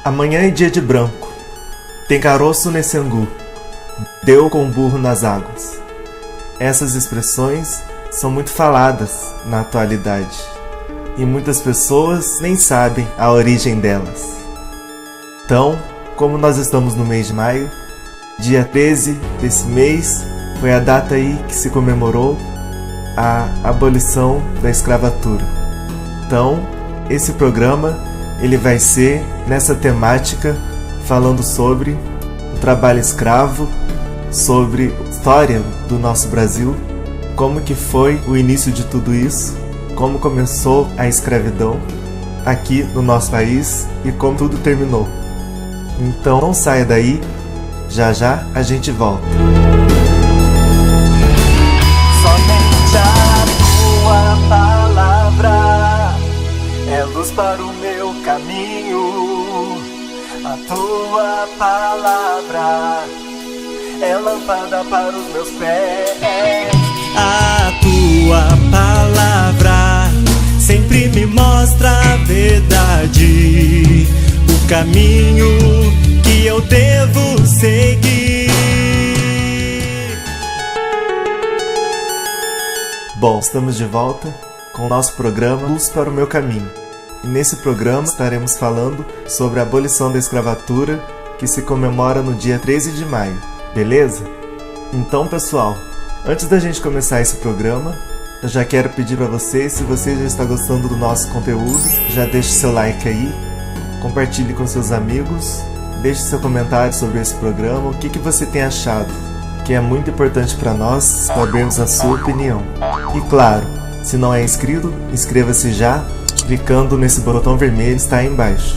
Amanhã é dia de branco, tem caroço nesse angu, deu com burro nas águas. Essas expressões são muito faladas na atualidade e muitas pessoas nem sabem a origem delas. Então, como nós estamos no mês de maio, dia 13 desse mês foi a data aí que se comemorou a abolição da escravatura. Então, esse programa ele vai ser nessa temática, falando sobre o trabalho escravo, sobre a história do nosso Brasil, como que foi o início de tudo isso, como começou a escravidão aqui no nosso país e como tudo terminou. Então não saia daí, já já a gente volta. Somente a tua palavra é luz para o meu caminho. A tua palavra é lâmpada para os meus pés. A tua palavra sempre me mostra a verdade, o caminho que eu devo seguir. Bom, estamos de volta com o nosso programa Luz para o Meu Caminho. E nesse programa estaremos falando sobre a abolição da escravatura, que se comemora no dia 13 de maio, beleza? Então, pessoal, antes da gente começar esse programa, eu já quero pedir para você, se você já está gostando do nosso conteúdo, já deixe seu like aí, compartilhe com seus amigos, deixe seu comentário sobre esse programa, o que você tem achado, que é muito importante para nós sabermos a sua opinião. E claro, se não é inscrito, inscreva-se já, clicando nesse botão vermelho que está aí embaixo.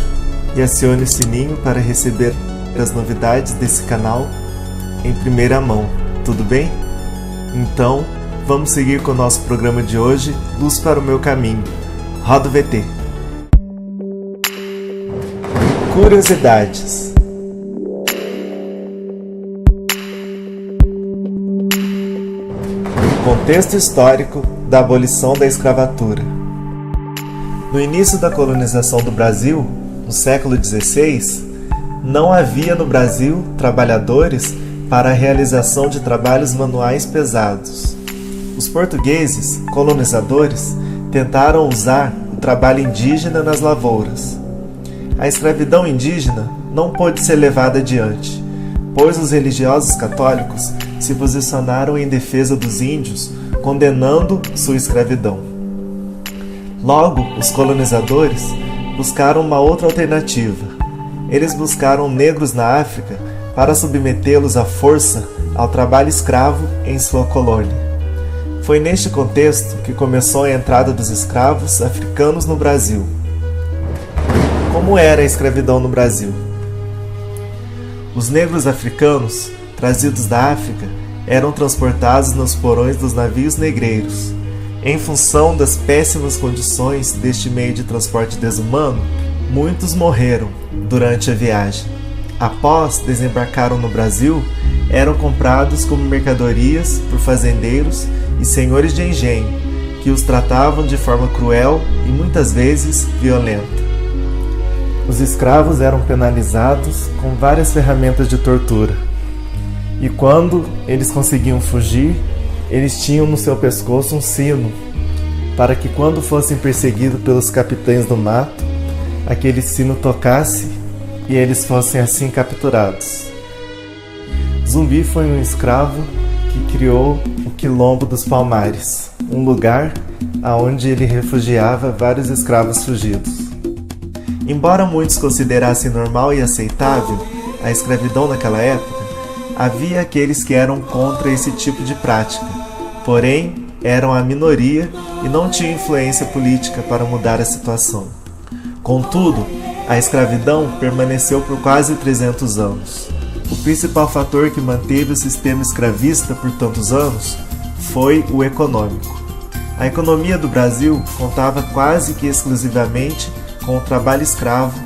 E acione o sininho para receber as novidades desse canal em primeira mão, tudo bem? Então, vamos seguir com o nosso programa de hoje, Luz para o Meu Caminho. Roda o VT. Curiosidades. Contexto histórico da abolição da escravatura. No início da colonização do Brasil, no século XVI, não havia no Brasil trabalhadores para a realização de trabalhos manuais pesados. Os portugueses, colonizadores, tentaram usar o trabalho indígena nas lavouras. A escravidão indígena não pôde ser levada adiante, pois os religiosos católicos se posicionaram em defesa dos índios, condenando sua escravidão. Logo, os colonizadores buscaram uma outra alternativa. Eles buscaram negros na África para submetê-los à força ao trabalho escravo em sua colônia. Foi neste contexto que começou a entrada dos escravos africanos no Brasil. Como era a escravidão no Brasil? Os negros africanos, trazidos da África, eram transportados nos porões dos navios negreiros. Em função das péssimas condições deste meio de transporte desumano, muitos morreram durante a viagem. Após desembarcaram no Brasil, eram comprados como mercadorias por fazendeiros e senhores de engenho, que os tratavam de forma cruel e muitas vezes violenta. Os escravos eram penalizados com várias ferramentas de tortura. E quando eles conseguiam fugir, eles tinham no seu pescoço um sino, para que quando fossem perseguidos pelos capitães do mato, aquele sino tocasse e eles fossem assim capturados. Zumbi foi um escravo que criou o Quilombo dos Palmares, um lugar aonde ele refugiava vários escravos fugidos. Embora muitos considerassem normal e aceitável a escravidão naquela época, havia aqueles que eram contra esse tipo de prática, porém eram a minoria e não tinham influência política para mudar a situação. Contudo, a escravidão permaneceu por quase 300 anos. O principal fator que manteve o sistema escravista por tantos anos foi o econômico. A economia do Brasil contava quase que exclusivamente com o trabalho escravo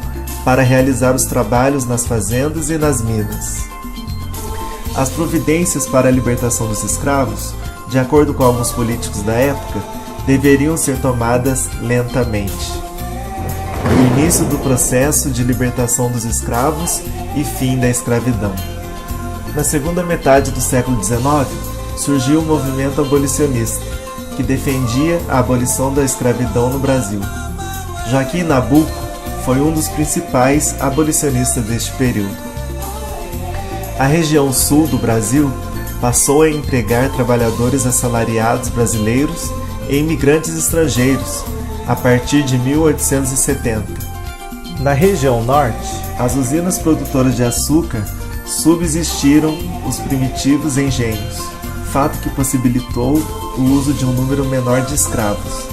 para realizar os trabalhos nas fazendas e nas minas. As providências para a libertação dos escravos, de acordo com alguns políticos da época, deveriam ser tomadas lentamente. O início do processo de libertação dos escravos e fim da escravidão. Na segunda metade do século XIX, surgiu o movimento abolicionista, que defendia a abolição da escravidão no Brasil. Joaquim Nabuco foi um dos principais abolicionistas deste período. A região sul do Brasil passou a empregar trabalhadores assalariados brasileiros e imigrantes estrangeiros a partir de 1870. Na região norte, as usinas produtoras de açúcar subsistiram os primitivos engenhos, fato que possibilitou o uso de um número menor de escravos.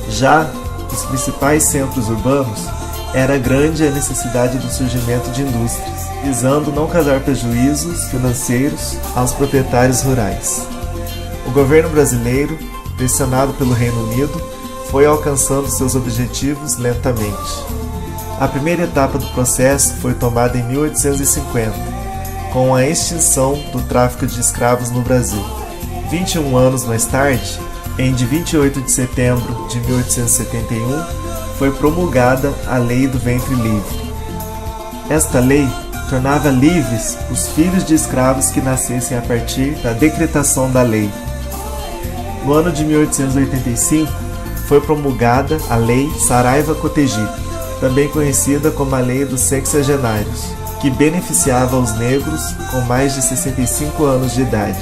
Já nos principais centros urbanos, era grande a necessidade do surgimento de indústrias, visando não causar prejuízos financeiros aos proprietários rurais. O governo brasileiro, pressionado pelo Reino Unido, foi alcançando seus objetivos lentamente. A primeira etapa do processo foi tomada em 1850, com a extinção do tráfico de escravos no Brasil. 21 anos mais tarde, em 28 de setembro de 1871, foi promulgada a Lei do Ventre Livre. Esta lei tornava livres os filhos de escravos que nascessem a partir da decretação da lei. No ano de 1885, foi promulgada a Lei Saraiva-Cotegipe, também conhecida como a Lei dos Sexagenários, que beneficiava os negros com mais de 65 anos de idade.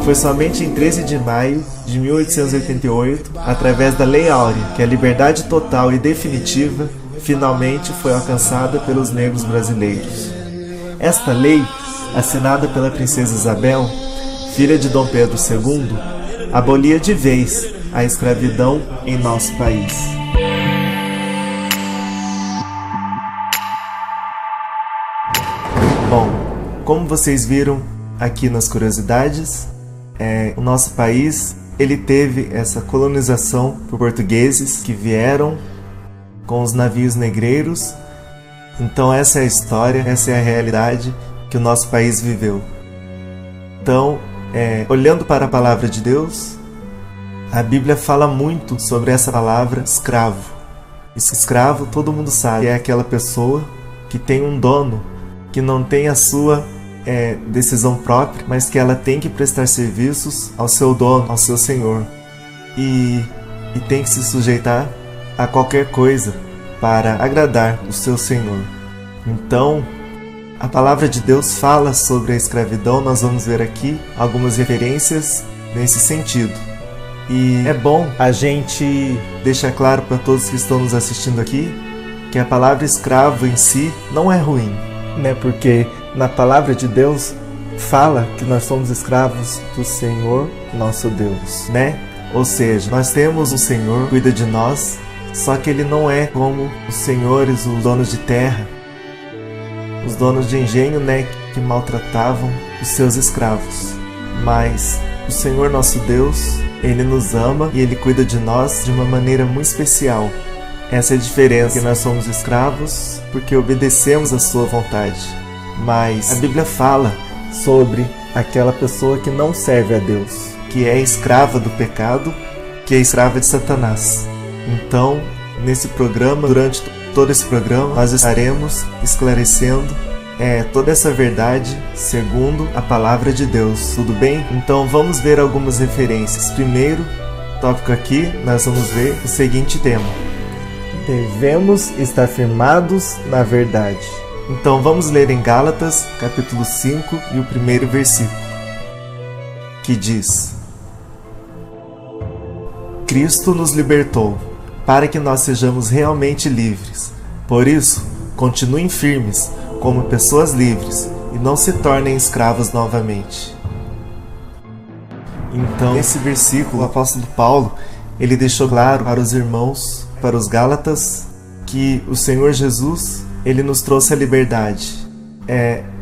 Foi somente em 13 de maio de 1888, através da Lei Áurea, que a liberdade total e definitiva finalmente foi alcançada pelos negros brasileiros. Esta lei, assinada pela princesa Isabel, filha de Dom Pedro II, abolia de vez a escravidão em nosso país. Bom, como vocês viram aqui nas curiosidades, o nosso país ele teve essa colonização por portugueses que vieram com os navios negreiros. Então essa é a história, essa é a realidade que o nosso país viveu. Então, olhando para a palavra de Deus, a Bíblia fala muito sobre essa palavra escravo. Escravo, todo mundo sabe, é aquela pessoa que tem um dono, que não tem a sua decisão própria, mas que ela tem que prestar serviços ao seu dono, ao seu senhor. E tem que se sujeitar a qualquer coisa para agradar o seu senhor. Então, a palavra de Deus fala sobre a escravidão. Nós vamos ver aqui algumas referências nesse sentido. E é bom a gente deixar claro para todos que estão nos assistindo aqui que a palavra escravo em si não é ruim, né? Porque na palavra de Deus fala que nós somos escravos do Senhor nosso Deus, né? Ou seja, nós temos um Senhor que cuida de nós, só que Ele não é como os senhores, os donos de terra, os donos de engenho, né? Que maltratavam os seus escravos. Mas o Senhor nosso Deus, Ele nos ama e Ele cuida de nós de uma maneira muito especial. Essa é a diferença, que nós somos escravos porque obedecemos a sua vontade. Mas a Bíblia fala sobre aquela pessoa que não serve a Deus, que é escrava do pecado, que é escrava de Satanás. Então, nesse programa, durante todo esse programa, nós estaremos esclarecendo toda essa verdade segundo a palavra de Deus, tudo bem? Então vamos ver algumas referências. Primeiro tópico aqui, nós vamos ver o seguinte tema: devemos estar firmados na verdade. Então vamos ler em Gálatas, capítulo 5 e o primeiro versículo, que diz: Cristo nos libertou, para que nós sejamos realmente livres. Por isso, continuem firmes, como pessoas livres, e não se tornem escravos novamente. Então, nesse versículo, o apóstolo Paulo, ele deixou claro para os irmãos, para os Gálatas, que o Senhor Jesus, Ele nos trouxe a liberdade,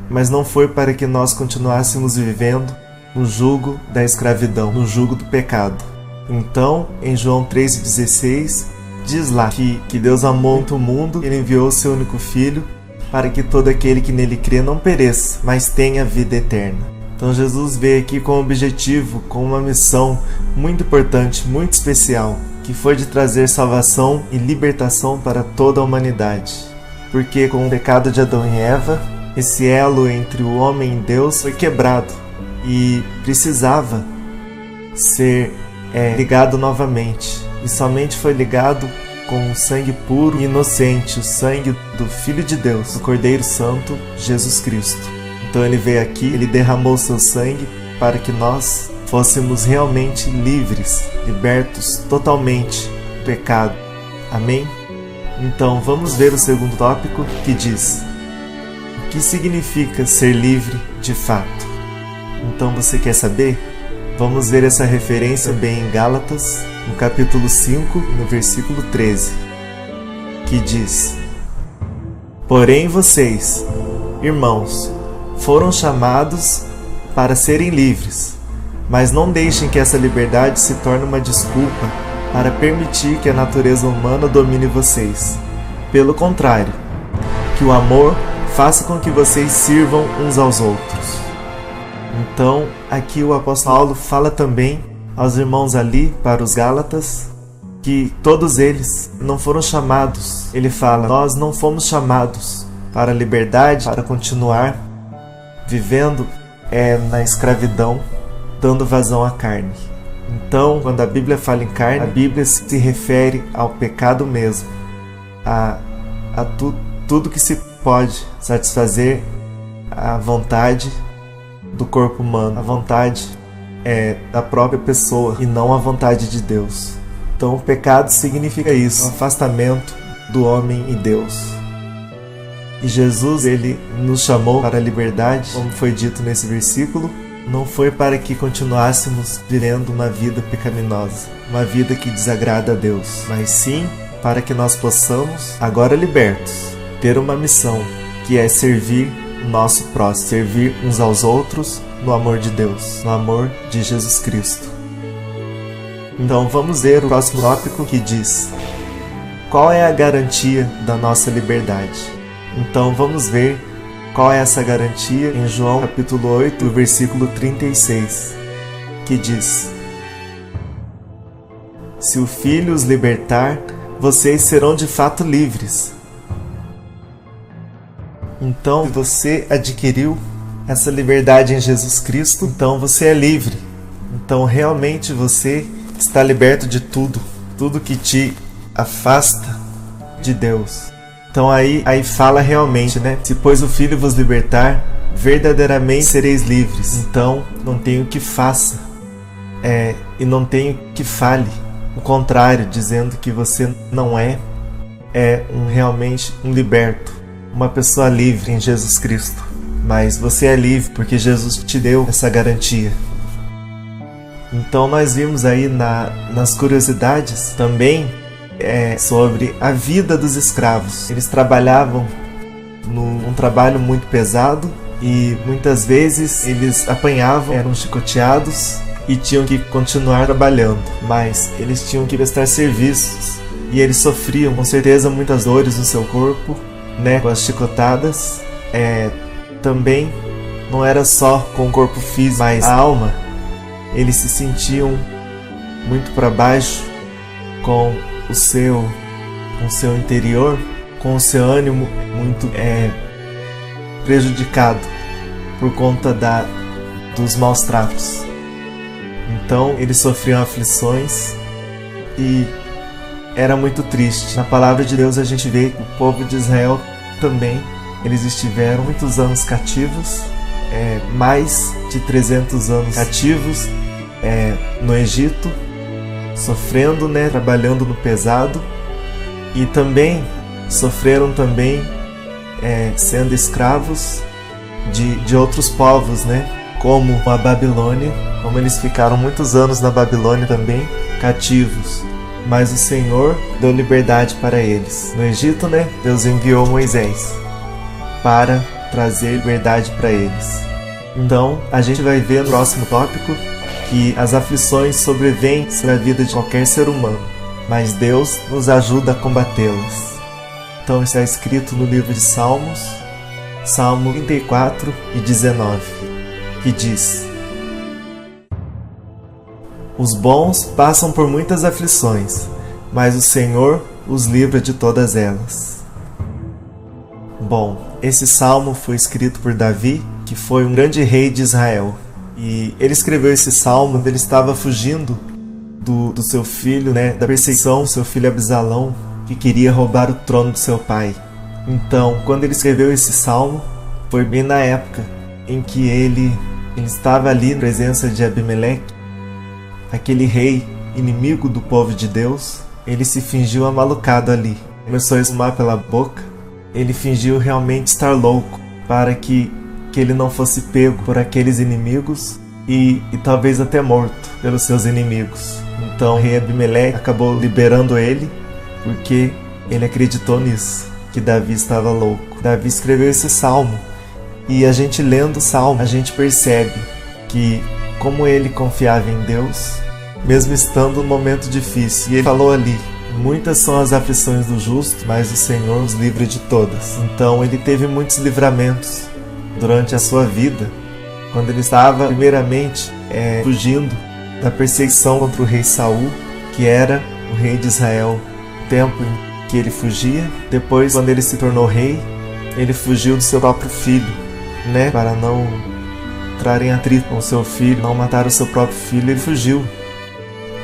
mas não foi para que nós continuássemos vivendo no jugo da escravidão, no jugo do pecado. Então, em João 3,16, diz lá que Deus amou muito o mundo, Ele enviou o seu único Filho, para que todo aquele que nele crê não pereça, mas tenha vida eterna. Então Jesus veio aqui com um objetivo, com uma missão muito importante, muito especial, que que foi de trazer salvação e libertação para toda a humanidade. Porque com o pecado de Adão e Eva, esse elo entre o homem e Deus foi quebrado e precisava ser ligado novamente. E somente foi ligado com o sangue puro e inocente, o sangue do Filho de Deus, do Cordeiro Santo, Jesus Cristo. Então ele veio aqui, ele derramou seu sangue para que nós fôssemos realmente livres, libertos totalmente do pecado. Amém? Então vamos ver o segundo tópico, que diz: o que significa ser livre de fato? Então você quer saber? Vamos ver essa referência bem em Gálatas, no capítulo 5, no versículo 13, que diz: porém vocês, irmãos, foram chamados para serem livres, mas não deixem que essa liberdade se torne uma desculpa para permitir que a natureza humana domine vocês. Pelo contrário, que o amor faça com que vocês sirvam uns aos outros. Então, aqui o apóstolo Paulo fala também aos irmãos ali, para os Gálatas, que todos eles não foram chamados. Ele fala: nós não fomos chamados para a liberdade, para continuar vivendo na escravidão, dando vazão à carne. Então, quando a Bíblia fala em carne, a Bíblia se refere ao pecado mesmo, a tudo que se pode satisfazer a vontade do corpo humano, a vontade da própria pessoa e não a vontade de Deus. Então o pecado significa isso, o afastamento do homem e Deus. E Jesus, ele nos chamou para a liberdade, como foi dito nesse versículo. Não foi para que continuássemos vivendo uma vida pecaminosa, uma vida que desagrada a Deus, mas sim para que nós possamos, agora libertos, ter uma missão, que é servir o nosso próximo, servir uns aos outros no amor de Deus, no amor de Jesus Cristo. Então vamos ver o próximo tópico, que diz: qual é a garantia da nossa liberdade? Então vamos ver qual é essa garantia em João capítulo 8, versículo 36, que diz: se o Filho os libertar, vocês serão de fato livres. Então, se você adquiriu essa liberdade em Jesus Cristo, então você é livre. Então realmente você está liberto de tudo que te afasta de Deus. Então aí fala realmente, né? Se pois o Filho vos libertar, verdadeiramente sereis livres. Então não tem o que faça, e não tem o que fale o contrário, dizendo que você não realmente um liberto, uma pessoa livre em Jesus Cristo. Mas você é livre porque Jesus te deu essa garantia. Então nós vimos aí nas curiosidades também sobre a vida dos escravos. Eles trabalhavam num trabalho muito pesado e muitas vezes eles apanhavam, eram chicoteados e tinham que continuar trabalhando, mas eles tinham que prestar serviços e eles sofriam com certeza muitas dores no seu corpo, né, com as chicotadas. Também não era só com o corpo físico, mas a alma. Eles se sentiam muito para baixo com o seu interior, com o seu ânimo muito prejudicado por conta dos maus tratos. Então eles sofriam aflições e era muito triste. Na palavra de Deus a gente vê que o povo de Israel também, eles estiveram muitos anos cativos, mais de 300 anos cativos no Egito, sofrendo, né, trabalhando no pesado, e também sofreram também sendo escravos de outros povos, né, como a Babilônia, como eles ficaram muitos anos na Babilônia também, cativos. Mas o Senhor deu liberdade para eles. No Egito, né, Deus enviou Moisés para trazer liberdade para eles. Então, a gente vai ver no próximo tópico que as aflições sobrevêm sobre a vida de qualquer ser humano, mas Deus nos ajuda a combatê-las. Então, está escrito no livro de Salmos, Salmo 34 e 19, que diz: os bons passam por muitas aflições, mas o Senhor os livra de todas elas. Bom, esse salmo foi escrito por Davi, que foi um grande rei de Israel. E ele escreveu esse salmo quando ele estava fugindo do seu filho, da perseguição do seu filho Absalão, que queria roubar o trono do seu pai. Então, quando ele escreveu esse salmo, foi bem na época em que ele estava ali na presença de Abimeleque, aquele rei inimigo do povo de Deus. Ele se fingiu amalucado ali, começou a espumar pela boca. Ele fingiu realmente estar louco, para que ele não fosse pego por aqueles inimigos e talvez até morto pelos seus inimigos. Então o rei Abimeleque acabou liberando ele, porque ele acreditou nisso, que Davi estava louco. Davi escreveu esse salmo, e a gente lendo o salmo, a gente percebe que como ele confiava em Deus, mesmo estando num momento difícil. E ele falou ali: muitas são as aflições do justo, mas o Senhor os livra de todas. Então ele teve muitos livramentos durante a sua vida, quando ele estava primeiramente fugindo da perseguição contra o rei Saul, que era o rei de Israel, no tempo em que ele fugia. Depois, quando ele se tornou rei, ele fugiu do seu próprio filho, para não entrar em atrito com o seu filho, não matar o seu próprio filho, ele fugiu.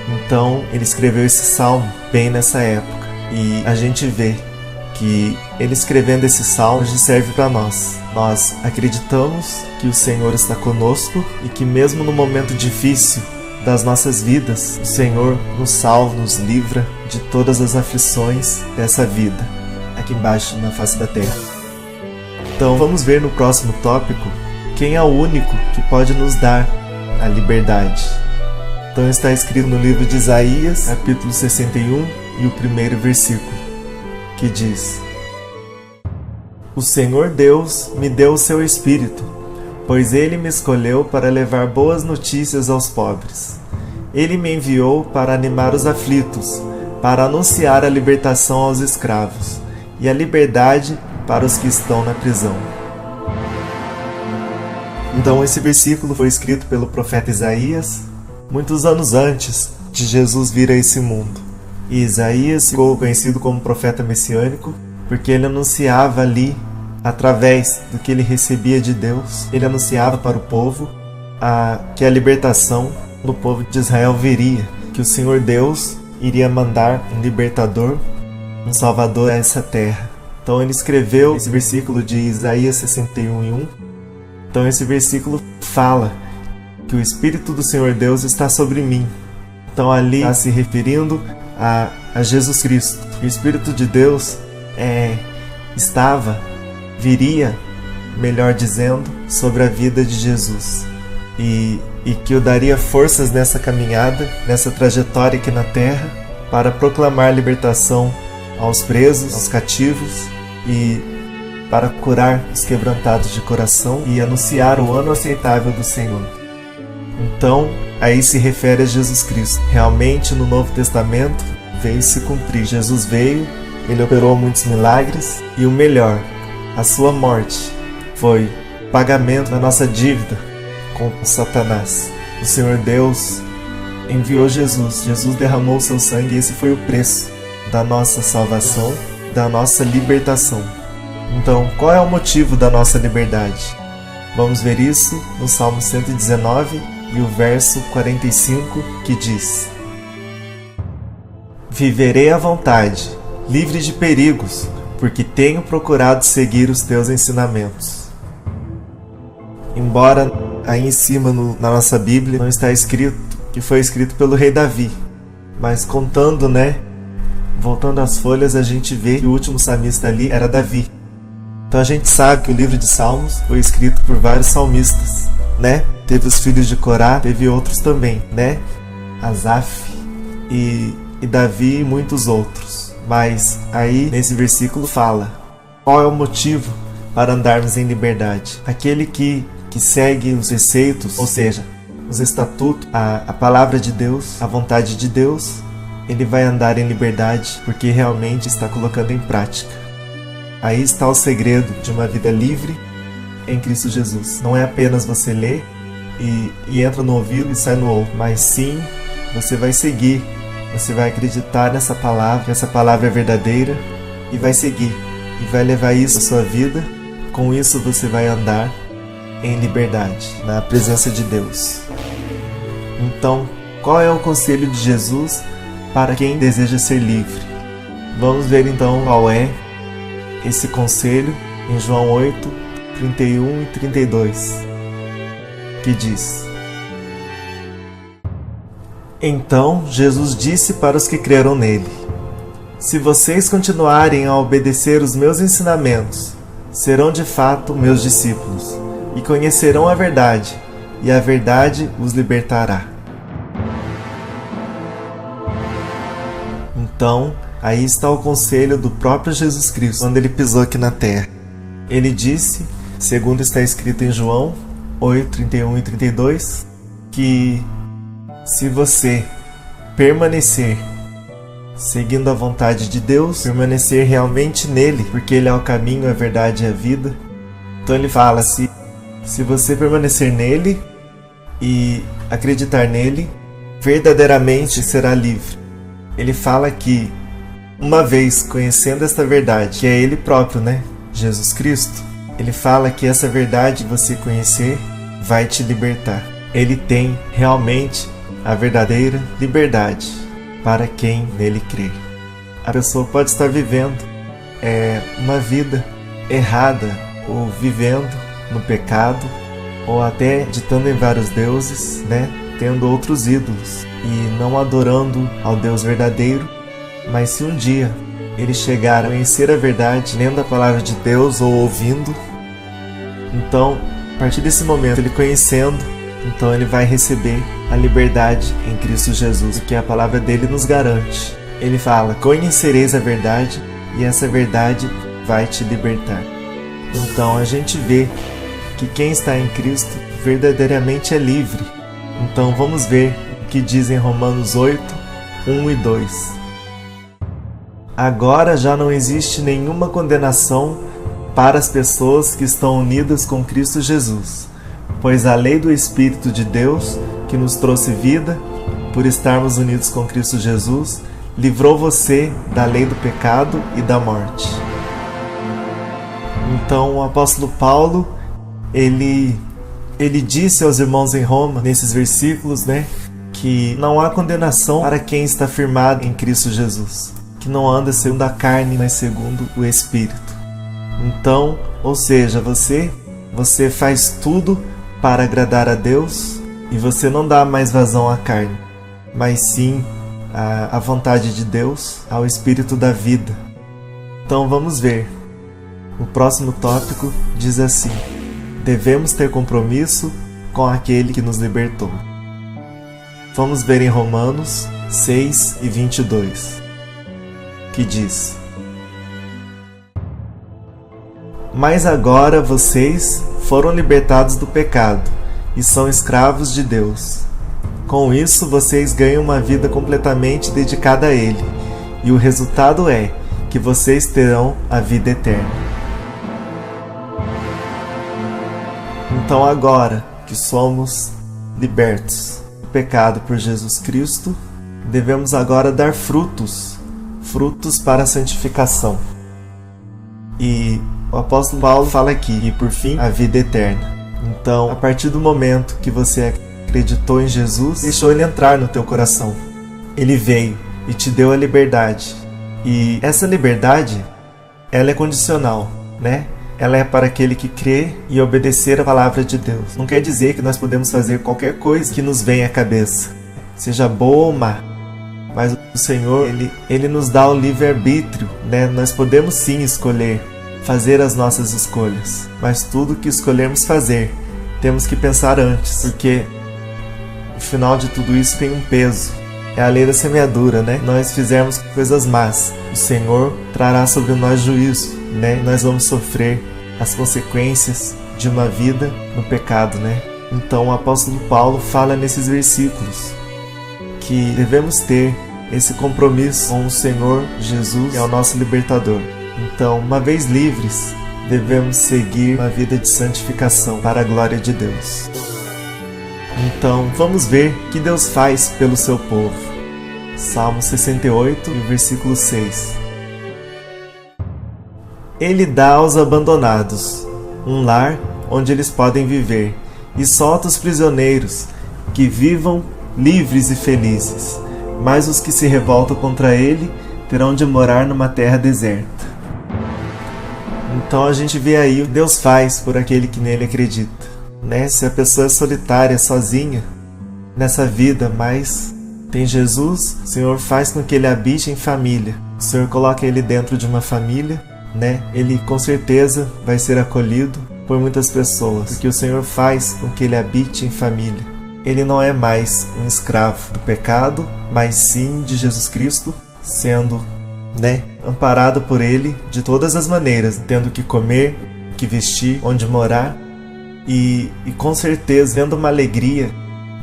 Então ele escreveu esse salmo bem nessa época, e a gente vê que ele escrevendo esse salmo serve para nós. Nós acreditamos que o Senhor está conosco e que mesmo no momento difícil das nossas vidas, o Senhor nos salva, nos livra de todas as aflições dessa vida aqui embaixo na face da terra. Então vamos ver no próximo tópico quem é o único que pode nos dar a liberdade. Então está escrito no livro de Isaías, capítulo 61, e o primeiro versículo, que diz: O Senhor Deus me deu o seu Espírito, pois Ele me escolheu para levar boas notícias aos pobres. Ele me enviou para animar os aflitos, para anunciar a libertação aos escravos e a liberdade para os que estão na prisão. Então esse versículo foi escrito pelo profeta Isaías, muitos anos antes de Jesus vir a esse mundo. E Isaías ficou conhecido como profeta messiânico, porque ele anunciava ali, através do que ele recebia de Deus, ele anunciava para o povo que a libertação do povo de Israel viria, que o Senhor Deus iria mandar um libertador, um salvador a essa terra. Então ele escreveu esse versículo de Isaías 61:1. Então esse versículo fala que o Espírito do Senhor Deus está sobre mim. Então ali está se referindo a Jesus Cristo. O Espírito de Deus viria, melhor dizendo, sobre a vida de Jesus. E que o daria forças nessa caminhada, nessa trajetória aqui na terra, para proclamar libertação aos presos, aos cativos, e para curar os quebrantados de coração e anunciar o ano aceitável do Senhor. Então, aí se refere a Jesus Cristo. Realmente, no Novo Testamento, veio se cumprir. Jesus veio, ele operou muitos milagres, e o melhor, a sua morte foi pagamento da nossa dívida com Satanás. O Senhor Deus enviou Jesus. Jesus derramou o seu sangue, e esse foi o preço da nossa salvação, da nossa libertação. Então, qual é o motivo da nossa liberdade? Vamos ver isso no Salmo 119 e o verso 45, que diz: Viverei à vontade, livre de perigos, porque tenho procurado seguir os teus ensinamentos. Embora aí em cima na nossa Bíblia não está escrito que foi escrito pelo rei Davi, mas contando, voltando às folhas, a gente vê que o último salmista ali era Davi. Então a gente sabe que o livro de Salmos foi escrito por vários salmistas, Teve os filhos de Corá, teve outros também, Asaf e Davi e muitos outros. Mas aí nesse versículo fala qual é o motivo para andarmos em liberdade. Aquele que segue os preceitos, ou seja, os estatutos, a palavra de Deus, a vontade de Deus, ele vai andar em liberdade porque realmente está colocando em prática. Aí está o segredo de uma vida livre em Cristo Jesus. Não é apenas você ler e entra no ouvido e sai no outro, mas sim, você vai seguir Você vai acreditar nessa palavra, que essa palavra é verdadeira, e vai seguir, e vai levar isso à sua vida. Com isso você vai andar em liberdade, na presença de Deus. Então, qual é o conselho de Jesus para quem deseja ser livre? Vamos ver então qual é esse conselho em João 8, 31 e 32, que diz: Então Jesus disse para os que creram nele: Se vocês continuarem a obedecer os meus ensinamentos, serão de fato meus discípulos, e conhecerão a verdade, e a verdade os libertará. Então, aí está o conselho do próprio Jesus Cristo, quando ele pisou aqui na terra. Ele disse, segundo está escrito em João 8, 31 e 32, que se você permanecer seguindo a vontade de Deus, permanecer realmente nele, porque ele é o caminho, a verdade e a vida. Então ele fala, se você permanecer nele e acreditar nele, verdadeiramente será livre. Ele fala que, uma vez conhecendo esta verdade, que é ele próprio, né? Jesus Cristo, ele fala que essa verdade que você conhecer vai te libertar. Ele tem realmente a verdadeira liberdade para quem nele crê. A pessoa pode estar vivendo uma vida errada, ou vivendo no pecado, ou até ditando em vários deuses, né? Tendo outros ídolos e não adorando ao Deus verdadeiro. Mas se um dia ele chegar a conhecer a verdade, lendo a palavra de Deus ou ouvindo, então, a partir desse momento, ele conhecendo, então ele vai receber a liberdade em Cristo Jesus, que a palavra dele nos garante. Ele fala, conhecereis a verdade, e essa verdade vai te libertar. Então a gente vê que quem está em Cristo verdadeiramente é livre. Então vamos ver o que diz em Romanos 8, 1 e 2. Agora já não existe nenhuma condenação para as pessoas que estão unidas com Cristo Jesus, pois a lei do Espírito de Deus, que nos trouxe vida, por estarmos unidos com Cristo Jesus, livrou você da lei do pecado e da morte. Então o apóstolo Paulo, ele disse aos irmãos em Roma, nesses versículos, né, que não há condenação para quem está firmado em Cristo Jesus, que não anda segundo a carne, mas segundo o Espírito. Então, ou seja, você faz tudo para agradar a Deus e você não dá mais vazão à carne, mas sim à vontade de Deus, ao Espírito da vida. Então vamos ver. O próximo tópico diz assim: devemos ter compromisso com aquele que nos libertou. Vamos ver em Romanos 6 e 22, que diz: Mas agora vocês foram libertados do pecado e são escravos de Deus. Com isso vocês ganham uma vida completamente dedicada a Ele, e o resultado é que vocês terão a vida eterna. Então agora que somos libertos do pecado por Jesus Cristo, devemos agora dar frutos para a santificação. E o apóstolo Paulo fala aqui, e por fim, a vida eterna. Então, a partir do momento que você acreditou em Jesus, deixou Ele entrar no teu coração. Ele veio e te deu a liberdade. E essa liberdade, ela é condicional, né? Ela é para aquele que crê e obedecer a palavra de Deus. Não quer dizer que nós podemos fazer qualquer coisa que nos venha à cabeça, seja boa ou má. Mas o Senhor, Ele nos dá o livre-arbítrio, né? Nós podemos sim escolher, fazer as nossas escolhas. Mas tudo que escolhermos fazer, temos que pensar antes, porque o final de tudo isso tem um peso. É a lei da semeadura, né? Nós fizermos coisas más, o Senhor trará sobre nós juízo, né? Nós vamos sofrer as consequências de uma vida no pecado, né? Então o apóstolo Paulo fala nesses versículos que devemos ter esse compromisso com o Senhor Jesus, que é o nosso libertador. Então, uma vez livres, devemos seguir uma vida de santificação para a glória de Deus. Então, vamos ver o que Deus faz pelo seu povo. Salmo 68, versículo 6. Ele dá aos abandonados um lar onde eles podem viver e solta os prisioneiros que vivam livres e felizes, mas os que se revoltam contra ele terão de morar numa terra deserta. Então a gente vê aí o Deus faz por aquele que nele acredita, né? Se a pessoa é solitária, sozinha nessa vida, mas tem Jesus, o Senhor faz com que ele habite em família. O Senhor coloca ele dentro de uma família, né? Ele com certeza vai ser acolhido por muitas pessoas, porque o Senhor faz com que ele habite em família. Ele não é mais um escravo do pecado, mas sim de Jesus Cristo, sendo, né, amparado por ele de todas as maneiras, tendo que comer, que vestir, onde morar e com certeza tendo uma alegria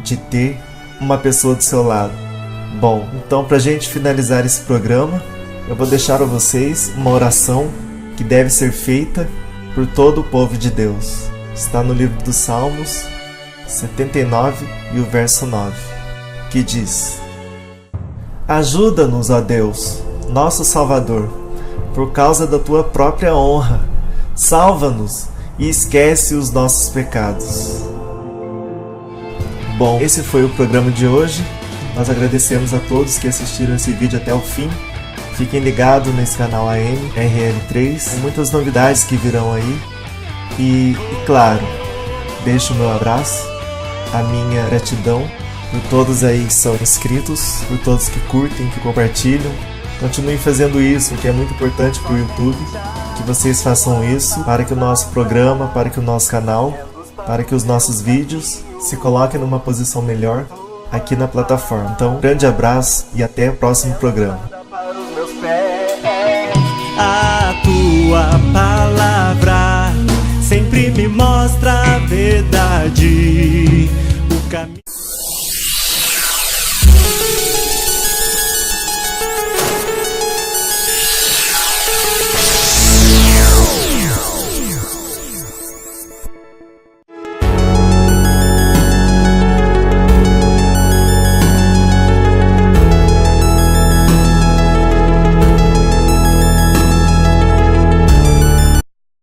de ter uma pessoa do seu lado. Bom, então pra gente finalizar esse programa, eu vou deixar a vocês uma oração que deve ser feita por todo o povo de Deus. Está no livro dos Salmos 79 e o verso 9, que diz: Ajuda-nos, ó Deus, nosso Salvador, por causa da tua própria honra. Salva-nos e esquece os nossos pecados. Bom, esse foi o programa de hoje. Nós agradecemos a todos que assistiram esse vídeo até o fim. Fiquem ligados nesse canal AM, RL3, com muitas novidades que virão aí. E claro, deixo o meu abraço, a minha gratidão por todos aí que são inscritos, por todos que curtem, que compartilham. Continuem fazendo isso, que é muito importante para o YouTube, que vocês façam isso para que o nosso programa, para que o nosso canal, para que os nossos vídeos se coloquem numa posição melhor aqui na plataforma. Então, um grande abraço e até o próximo programa. A tua palavra sempre me mostra a verdade, o caminho.